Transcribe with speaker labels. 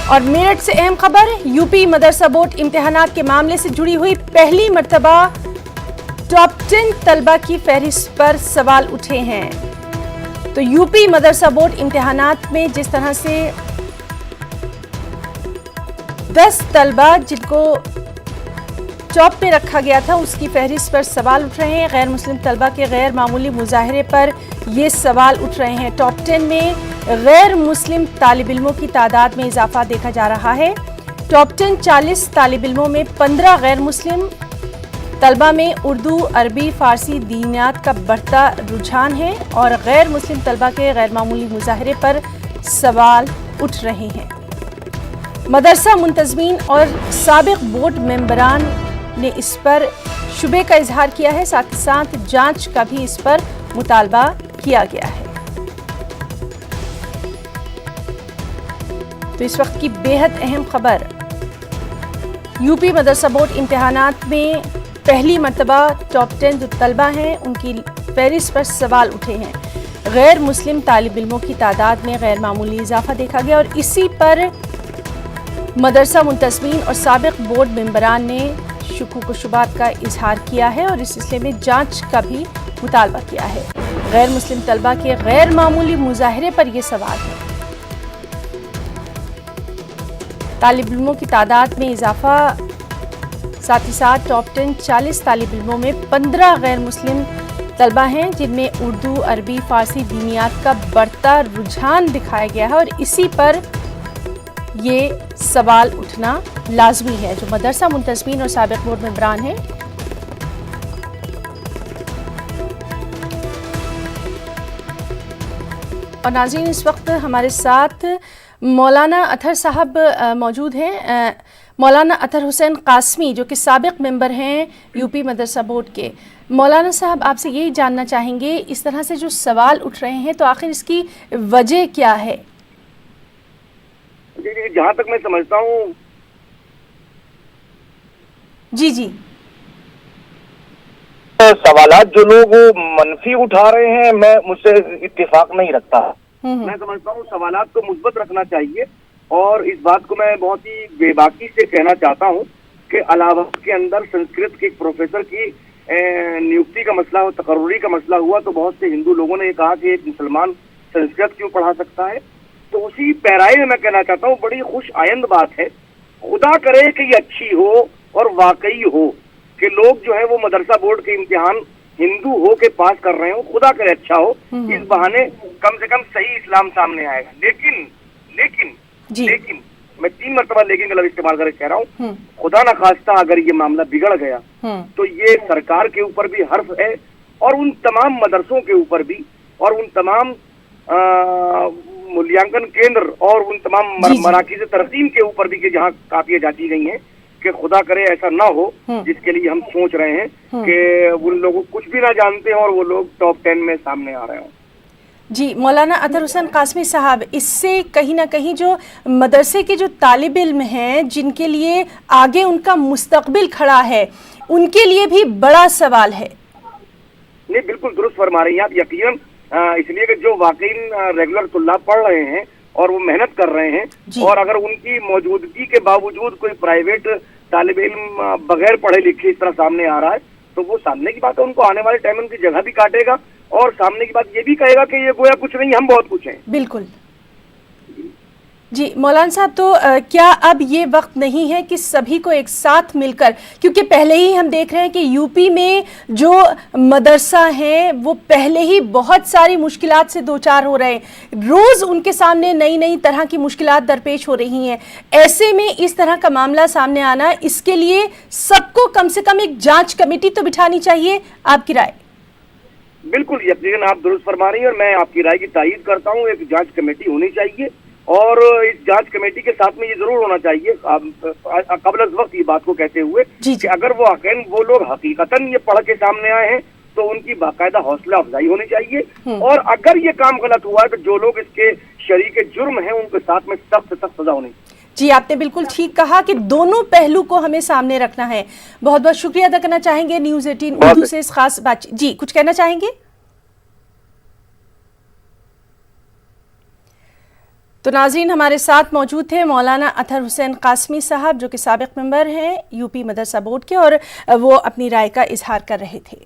Speaker 1: اور میرٹھ سے اہم خبر، یوپی مدرسہ بورڈ امتحانات کے معاملے سے جڑی ہوئی پہلی مرتبہ ٹاپ 10 طلبہ کی فہرست پر سوال اٹھے ہیں۔ تو یوپی مدرسہ بورڈ امتحانات میں جس طرح سے 10 طلبہ جن کو ٹاپ میں رکھا گیا تھا اس کی فہرست پر سوال اٹھ رہے ہیں، غیر مسلم طلبہ کے غیر معمولی مظاہرے پر یہ سوال اٹھ رہے ہیں۔ ٹاپ 10 میں غیر مسلم طالب علموں کی تعداد میں اضافہ دیکھا جا رہا ہے۔ ٹاپ 10 40 طالب علموں میں 15 غیر مسلم طلبہ میں اردو، عربی، فارسی دینیات کا بڑھتا رجحان ہے اور غیر مسلم طلبہ کے غیر معمولی مظاہرے پر سوال اٹھ رہے ہیں۔ مدرسہ منتظمین اور سابق بورڈ ممبران نے اس پر شبے کا اظہار کیا ہے، ساتھ ہی ساتھ جانچ کا بھی اس پر مطالبہ کیا گیا ہے۔ تو اس وقت کی بیحد اہم خبر، یوپی مدرسہ بورڈ امتحانات میں پہلی مرتبہ ٹاپ 10 جو طلبہ ہیں ان کی فہرست پر سوال اٹھے ہیں۔ غیر مسلم طالب علموں کی تعداد میں غیر معمولی اضافہ دیکھا گیا اور اسی پر مدرسہ منتظمین اور سابق بورڈ ممبران نے شکوک و شبہات کا اظہار کیا ہے اور اس سلسلے میں جانچ کا بھی مطالبہ کیا ہے۔ غیر مسلم طلبہ کے غیر معمولی مظاہرے پر یہ سوال ہے۔ طالب علموں کی تعداد میں اضافہ، ساتھ ہی ساتھ ٹاپ 10 40 طالب علموں میں 15 غیر مسلم طلبہ ہیں جن میں اردو، عربی، فارسی دینیات کا بڑھتا رجحان دکھایا گیا ہے اور اسی پر یہ سوال اٹھنا لازمی ہے۔ جو مدرسہ منتظمین اور سابق بورڈ ممبران ہیں اور ناظرین، اس وقت ہمارے ساتھ مولانا اطہر صاحب موجود ہیں، مولانا اطہر حسین قاسمی جو کہ سابق ممبر ہیں یوپی مدرسہ بورڈ کے۔ مولانا صاحب، آپ سے یہی جاننا چاہیں گے، اس طرح سے جو سوال اٹھ رہے ہیں تو آخر اس کی وجہ کیا ہے؟
Speaker 2: جی، جہاں تک میں سمجھتا ہوں
Speaker 1: جی
Speaker 2: سوالات جو لوگ منفی اٹھا رہے ہیں میں مجھ سے اتفاق نہیں رکھتا۔ میں سمجھتا ہوں سوالات کو مثبت رکھنا چاہیے اور اس بات کو میں بہت ہی بے باکی سے کہنا چاہتا ہوں کہ الہ آباد کے اندر سنسکرت کے ایک پروفیسر کی نیوکتی کا مسئلہ ہو، تقرری کا مسئلہ ہوا تو بہت سے ہندو لوگوں نے یہ کہا کہ ایک مسلمان سنسکرت کیوں پڑھا سکتا ہے۔ تو اسی پیرائے میں کہنا چاہتا ہوں بڑی خوش آئند بات ہے، خدا کرے کہ یہ اچھی ہو اور واقعی ہو کہ لوگ جو ہے وہ مدرسہ بورڈ کے امتحان ہندو ہو کے پاس کر رہے ہوں، خدا کرے اچھا ہو، اس بہانے کم سے کم صحیح اسلام سامنے آئے گا۔ لیکن میں 3 مرتبہ لیکن کا لفظ استعمال کر کے کہہ رہا ہوں، خدا نہ خواستہ اگر یہ معاملہ بگڑ گیا تو یہ سرکار کے اوپر بھی حرف ہے اور ان تمام مدرسوں کے اوپر بھی اور ان تمام ملیانکن کیندر اور ان تمام مراکز ترسیم کے اوپر بھی کہ جہاں کاپیاں جاتی گئی ہیں کہ خدا کرے ایسا نہ ہو، جس کے لیے ہم سوچ رہے ہیں کہ ان لوگوں کچھ بھی نہ جانتے ہیں اور وہ لوگ ٹاپ 10 میں سامنے آ رہے ہوں۔
Speaker 1: جی مولانا اطہر حسین قاسمی صاحب، اس سے کہیں نہ کہیں جو مدرسے کے جو طالب علم ہیں جن کے لیے آگے ان کا مستقبل کھڑا ہے ان کے لیے بھی بڑا سوال ہے۔
Speaker 2: نہیں، بالکل درست فرما رہی ہیں آپ، یقیناً اس لیے کہ جو واقعی ریگولر طلاب پڑھ رہے ہیں اور وہ محنت کر رہے ہیں اور اگر ان کی موجودگی کے باوجود کوئی پرائیویٹ طالب علم بغیر پڑھے لکھے اس طرح سامنے آ رہا ہے تو وہ سامنے کی بات ہے، ان کو آنے والے ٹائم ان کی جگہ بھی کاٹے گا اور سامنے کی بات یہ بھی کہے گا کہ یہ گویا کچھ نہیں، ہم بہت کچھ ہیں۔
Speaker 1: بالکل جی مولانا صاحب، تو کیا اب یہ وقت نہیں ہے کہ سبھی کو ایک ساتھ مل کر، کیونکہ پہلے ہی ہم دیکھ رہے ہیں کہ یوپی میں جو مدرسہ ہیں وہ پہلے ہی بہت ساری مشکلات سے دوچار ہو رہے ہیں، روز ان کے سامنے نئی طرح کی مشکلات درپیش ہو رہی ہیں، ایسے میں اس طرح کا معاملہ سامنے آنا، اس کے لیے سب کو کم سے کم ایک جانچ کمیٹی تو بٹھانی چاہیے، آپ کی رائے؟
Speaker 2: بالکل یقیناً آپ درست فرما رہی ہیں اور میں آپ کی رائے کی تائید کرتا ہوں، ایک جانچ کمیٹی ہونی چاہیے اور اس جانچ کمیٹی کے ساتھ میں یہ ضرور ہونا چاہیے قبل از وقت یہ بات کو کہتے ہوئے کہ اگر وہ لوگ حقیقتاً یہ پڑھ کے سامنے آئے ہیں تو ان کی باقاعدہ حوصلہ افزائی ہونی چاہیے اور اگر یہ کام غلط ہوا ہے تو جو لوگ اس کے شریک جرم ہیں ان کے ساتھ میں سخت سے سخت سزا ہونی چاہیے۔
Speaker 1: جی آپ نے بالکل ٹھیک کہا کہ دونوں پہلو کو ہمیں سامنے رکھنا ہے۔ بہت بہت شکریہ ادا کرنا چاہیں گے نیوز 18 اردو سے اس خاص بات۔ جی کچھ کہنا چاہیں گے؟ تو ناظرین ہمارے ساتھ موجود تھے مولانا اطہر حسین قاسمی صاحب جو کہ سابق ممبر ہیں یو پی مدرسہ بورڈ کے، اور وہ اپنی رائے کا اظہار کر رہے تھے۔